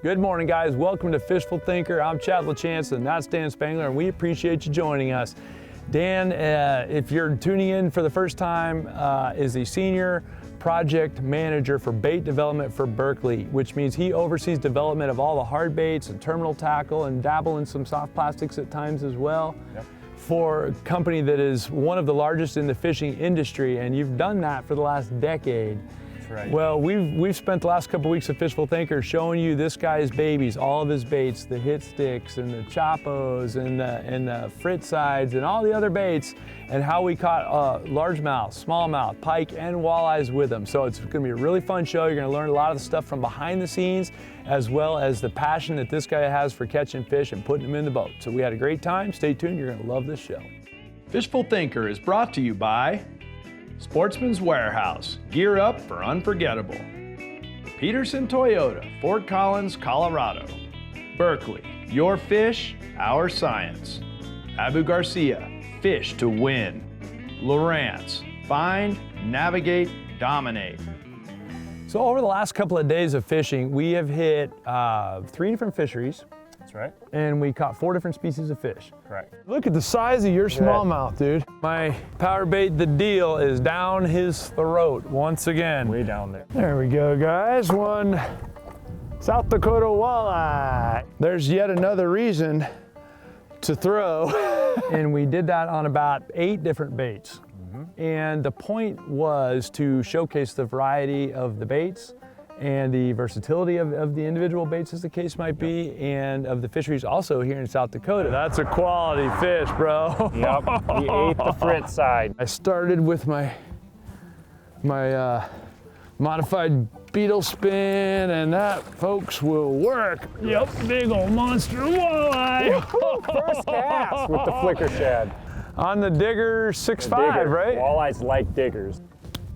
Good morning, guys. Welcome to Fishful Thinker. I'm Chad LaChance, and that's Dan Spengler, and we appreciate you joining us. Dan, if you're tuning in for the first time, is the Senior Project Manager for Bait Development for Berkley, which means he oversees development of all the hard baits and terminal tackle and dabble in some soft plastics at times as well. Yep. For a company that is one of the largest in the fishing industry, and you've done that for the last decade. Right. Well, we've spent the last couple of weeks of Fishful Thinker showing you this guy's babies, all of his baits, the hit sticks and the choppos and the frit sides and all the other baits, and how we caught largemouth, smallmouth, pike, and walleyes with them. So it's going to be a really fun show. You're going to learn a lot of the stuff from behind the scenes, as well as the passion that this guy has for catching fish and putting them in the boat. So we had a great time. Stay tuned. You're going to love this show. Fishful Thinker is brought to you by Sportsman's Warehouse, gear up for unforgettable. Peterson Toyota, Fort Collins, Colorado. Berkley, your fish, our science. Abu Garcia, fish to win. Lowrance, find, navigate, dominate. So over the last couple of days of fishing, we have hit 3 different fisheries. That's right. And we caught 4 different species of fish. Correct. Look at the size of your smallmouth, dude. My power bait, the deal, is down his throat once again. Way down there. There we go, guys. One South Dakota walleye. There's yet another reason to throw. And we did that on about 8 different baits. And the point was to showcase the variety of the baits and the versatility of the individual baits, as the case might be, and of the fisheries also here in South Dakota. That's a quality fish, bro. Yep, he ate the frit side. I started with my modified beetle spin, and that, folks, will work. Yep, big old monster walleye. First cast with the flicker shad. On the digger 6.5, right? Walleyes like diggers.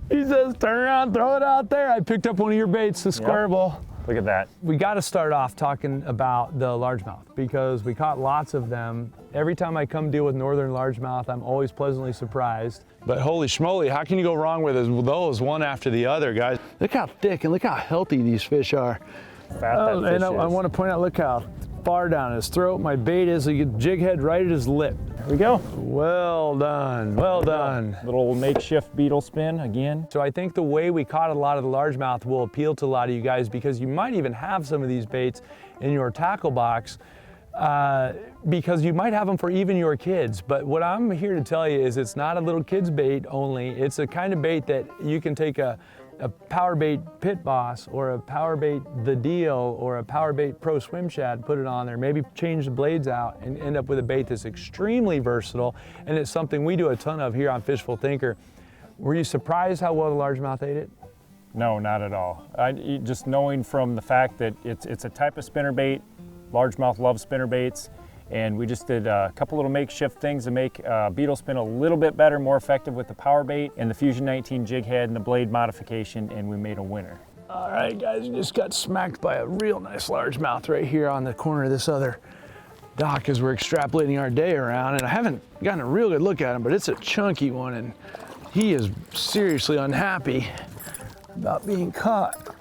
He says, turn around, throw it out there. I picked up one of your baits, the square ball. Look at that. We got to start off talking about the largemouth because we caught lots of them. Every time I come deal with northern largemouth, I'm always pleasantly surprised. But holy schmoly, how can you go wrong with those one after the other, guys? Look how thick and look how healthy these fish are. Fat that fish is. I want to point out, look how far down his throat my bait is. So you get jig head right at his lip. There we go. Well done, well done. Little makeshift beetle spin again. So I think the way we caught a lot of the largemouth will appeal to a lot of you guys because you might even have some of these baits in your tackle box because you might have them for even your kids. But what I'm here to tell you is it's not a little kid's bait only. It's a kind of bait that you can take a power bait Pit Boss or a power bait The Deal or a power bait Pro Swim Shad, put it on there, maybe change the blades out and end up with a bait that's extremely versatile, and it's something we do a ton of here on Fishful Thinker. Were you surprised how well the largemouth ate it? No, not at all. Just knowing from the fact that it's a type of spinnerbait, largemouth loves spinnerbaits, and we just did a couple little makeshift things to make beetle spin a little bit better, more effective with the power bait and the Fusion 19 jig head and the blade modification, and we made a winner. All right, guys, we just got smacked by a real nice largemouth right here on the corner of this other dock as we're extrapolating our day around, and I haven't gotten a real good look at him, but it's a chunky one, and he is seriously unhappy about being caught.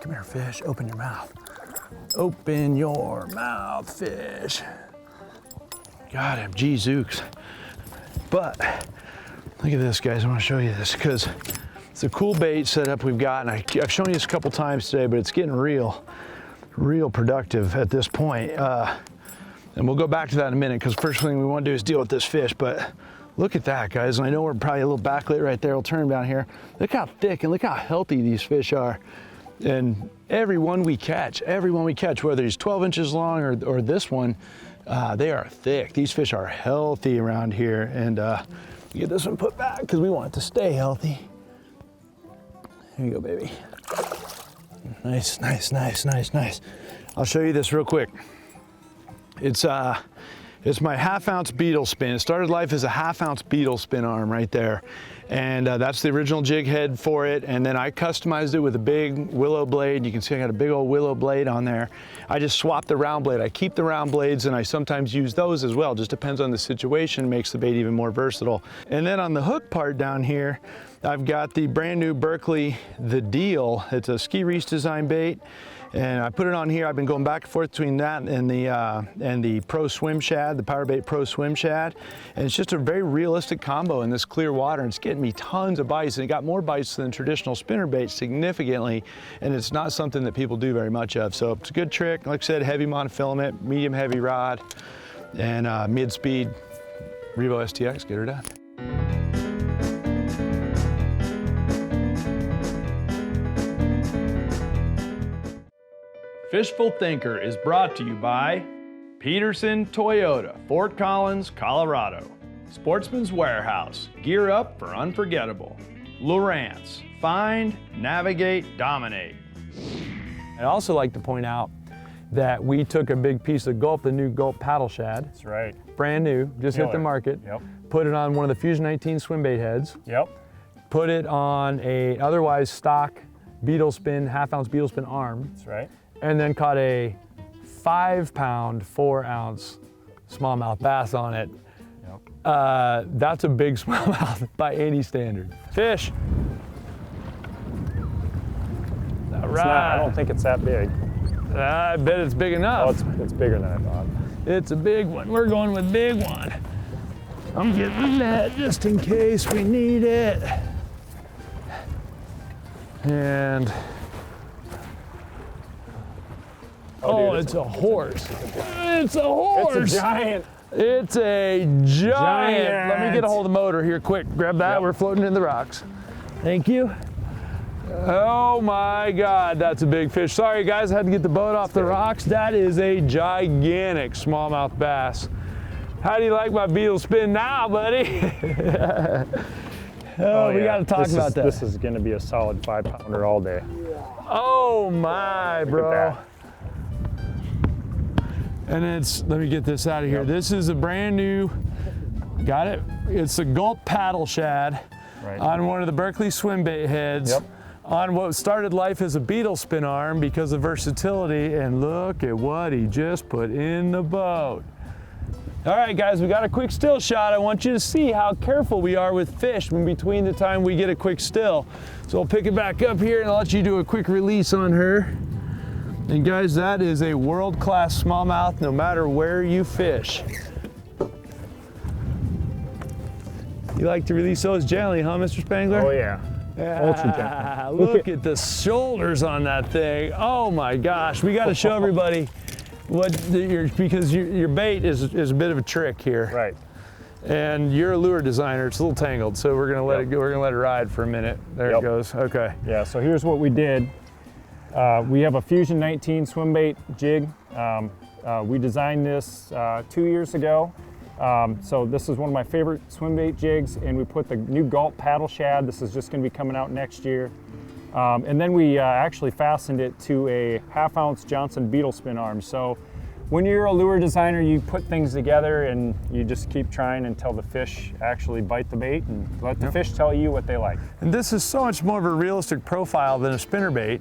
Come here, fish, open your mouth. Open your mouth, fish. Got him, gee zooks. But look at this, guys. I want to show you this because it's a cool bait setup we've got, and I've shown you this a couple times today, but it's getting real productive at this point. And we'll go back to that in a minute because first thing we want to do is deal with this fish. But look at that, guys. And I know we're probably a little backlit right there. We'll turn them down here. Look how thick and look how healthy these fish are. And every one we catch, whether he's 12 inches long or this one, they are thick. These fish are healthy around here. And get this one put back because we want it to stay healthy. Here you go, baby. Nice, nice, nice, nice, nice. I'll show you this real quick. It's my 1/2 ounce beetle spin. It started life as a 1/2 ounce beetle spin arm right there. And that's the original jig head for it. And then I customized it with a big willow blade. You can see I got a big old willow blade on there. I just swapped the round blade. I keep the round blades and I sometimes use those as well. Just depends on the situation, makes the bait even more versatile. And then on the hook part down here, I've got the brand new Berkley The Deal. It's a ski reach design bait. And I put it on here. I've been going back and forth between that and the Pro Swim Shad, the Powerbait Pro Swim Shad. And it's just a very realistic combo in this clear water. And it's getting me tons of bites, and it got more bites than traditional spinnerbait significantly. And it's not something that people do very much of. So it's a good trick. Like I said, heavy monofilament, medium heavy rod, and mid-speed Revo STX, get her done. Fishful Thinker is brought to you by Peterson Toyota, Fort Collins, Colorado. Sportsman's Warehouse, gear up for unforgettable. Lowrance, find, navigate, dominate. I'd also like to point out that we took a big piece of Gulp, the new Gulp paddle shad. That's right. Brand new, just hit the market. Yep. Put it on one of the Fusion 19 swim bait heads. Yep. Put it on a otherwise stock beetle spin, half-ounce beetle spin arm. That's right. And then caught a 5-pound, 4-ounce smallmouth bass on it. Yep. That's a big smallmouth by any standard. Fish. All right. I don't think it's that big. I bet it's big enough. Oh, it's bigger than I thought. It's a big one. We're going with big one. I'm getting that just in case we need it. And oh, it's a horse. It's a horse. It's a giant. It's a giant. Let me get a hold of the motor here quick. Grab that. Yep. We're floating in the rocks. Thank you. Oh my God, that's a big fish. Sorry guys, I had to get the boat off the rocks. That is a gigantic smallmouth bass. How do you like my beetle spin now, buddy? We gotta talk about that. This is gonna be a solid 5-pounder all day. Oh my, bro. And let me get this out of here. Yep. This is a brand new, got it? It's a Gulp paddle shad on one of the Berkley swim bait heads. Yep. On what started life as a beetle spin arm because of versatility, and look at what he just put in the boat. All right guys, we got a quick still shot. I want you to see how careful we are with fish in between the time we get a quick still. So I'll pick it back up here and I'll let you do a quick release on her. And guys, that is a world-class smallmouth no matter where you fish. You like to release those gently, huh, Mr. Spengler? Oh yeah. Ultra gentle. Look at the shoulders on that thing. Oh my gosh, we got to show everybody because your bait is a bit of a trick here. Right. And you're a lure designer. It's a little tangled, so we're gonna let it go. We're gonna let it ride for a minute. There it goes. Okay. Yeah. So here's what we did. We have a Fusion 19 swim bait jig. We designed this 2 years ago. So this is one of my favorite swim bait jigs, and we put the new Gulp paddle shad. This is just going to be coming out next year. And then we actually fastened it to a half-ounce Johnson beetle spin arm. So when you're a lure designer, you put things together and you just keep trying until the fish actually bite the bait and let the fish tell you what they like. And this is so much more of a realistic profile than a spinnerbait.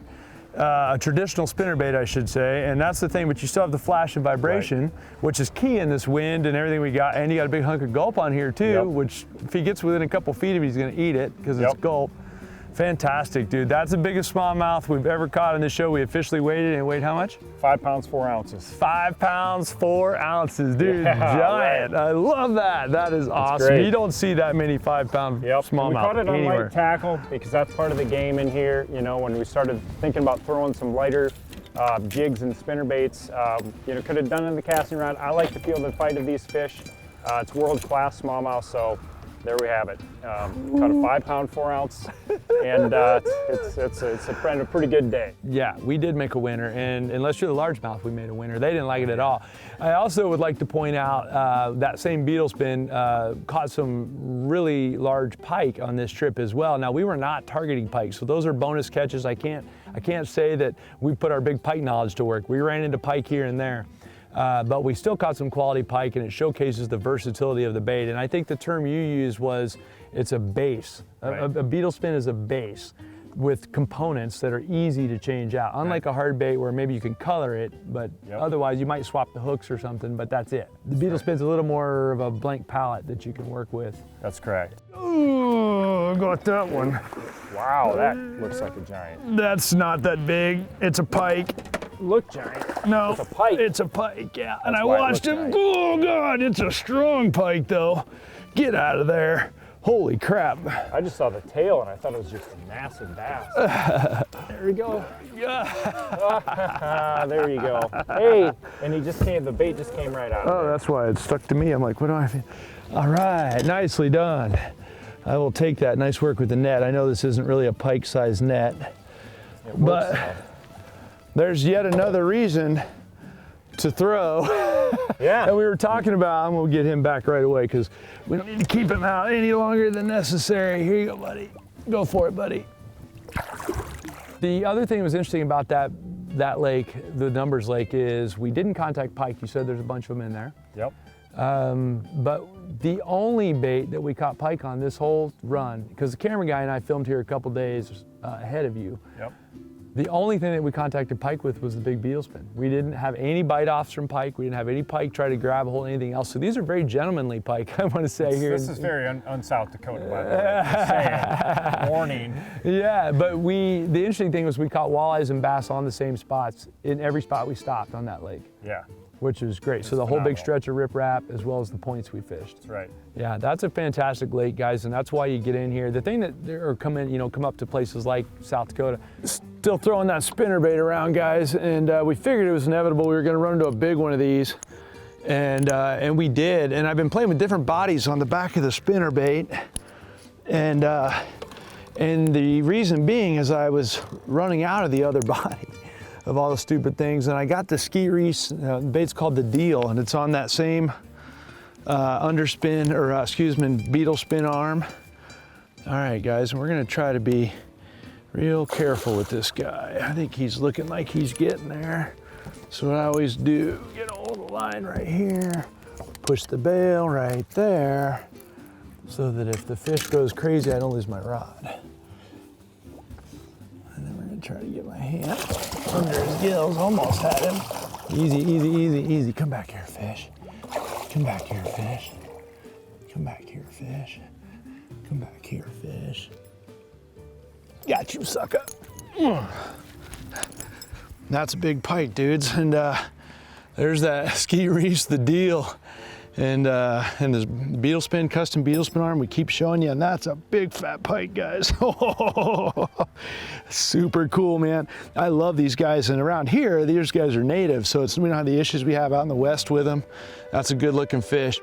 A traditional spinnerbait, I should say, and that's the thing, but you still have the flash and vibration, which is key in this wind and everything we got, and you got a big hunk of Gulp on here too, which if he gets within a couple feet of it, he's gonna eat it because it's Gulp. Fantastic, dude. That's the biggest smallmouth we've ever caught on this show. We officially weighed it, and it weighed how much? 5 pounds, 4 ounces. 5 pounds, 4 ounces, dude, giant. I love that. That is awesome. Great. You don't see that many 5-pound smallmouth We caught it on anywhere. light tackle because that's part of the game in here. You know, when we started thinking about throwing some lighter jigs and spinnerbaits, you know, could have done it in the casting rod. I like to feel the fight of these fish. It's world-class smallmouth, so there we have it. Caught a 5 pound, 4 ounce, and it's a pretty good day. Yeah, we did make a winner, and unless you're the largemouth, we made a winner. They didn't like it at all. I also would like to point out that same beetle spin caught some really large pike on this trip as well. Now, we were not targeting pike, so those are bonus catches. I can't say that we put our big pike knowledge to work. We ran into pike here and there. But we still caught some quality pike, and it showcases the versatility of the bait. And I think the term you used was, it's a base. A beetle spin is a base with components that are easy to change out. Unlike a hard bait where maybe you can color it, but otherwise you might swap the hooks or something, but that's it. The beetle spin's a little more of a blank palette that you can work with. That's correct. Ooh, I got that one. Wow, that looks like a giant. That's not that big. It's a pike. look giant. No, it's a pike. It's a pike, yeah. And I why it watched looked him. giant. Oh God, it's a strong pike though. Get out of there. Holy crap. I just saw the tail and I thought it was just a massive bass. There we go. Yeah. There you go. Hey, and he just came, the bait just came right out of Oh, there. that's why it stuck to me. I'm like, what do I feel? All right, nicely done. I will take that. Nice work with the net. I know this isn't really a pike-sized net, It works, but though. there's yet another reason to throw. Yeah. And we were talking about, I'm gonna get him back right away because we don't need to keep him out any longer than necessary. Here you go, buddy. Go for it, buddy. The other thing that was interesting about that lake, the Numbers Lake, is we didn't contact pike. You said there's a bunch of them in there. Yep. But the only bait that we caught pike on this whole run, because the camera guy and I filmed here a couple days ahead of you, Yep. the only thing that we contacted pike with was the big beetle spin. We didn't have any bite offs from pike. We didn't have any pike try to grab a hold of anything else. So these are very gentlemanly pike, I want to say here. This is very un-South Dakota, by the way. Just saying. Warning. Yeah, but the interesting thing was we caught walleyes and bass on the same spots in every spot we stopped on that lake, Yeah, which was great. So the whole big stretch of riprap as well as the points we fished. that's right. Yeah, that's a fantastic lake, guys, and that's why you get in here. The thing that or come up to places like South Dakota, still throwing that spinnerbait around, guys, and we figured it was inevitable. We were going to run into a big one of these, and we did. And I've been playing with different bodies on the back of the spinnerbait, and the reason being is I was running out of the other body of all the stupid things, and I got the ski reese. The bait's called the Deal, and it's on that same underspin, or beetle spin arm. All right, guys, and we're gonna try to be real careful with this guy. I think he's looking like he's getting there. So what I always do, get a hold of the line right here, push the bail right there, so that if the fish goes crazy, I don't lose my rod. And then we're gonna try to get my hand under his gills. Almost had him. Easy, easy, easy, easy. Come back here, fish. Come back here, fish. Come back here, fish. Come back here, fish. Got you, sucker. That's a big pike, dudes. And there's that ski reese, the Deal. And this beetle spin, custom beetle spin arm we keep showing you, and that's a big fat pike, guys. Super cool, man. I love these guys, and around here, these guys are native, so we don't have the issues we have out in the west with them. That's a good looking fish.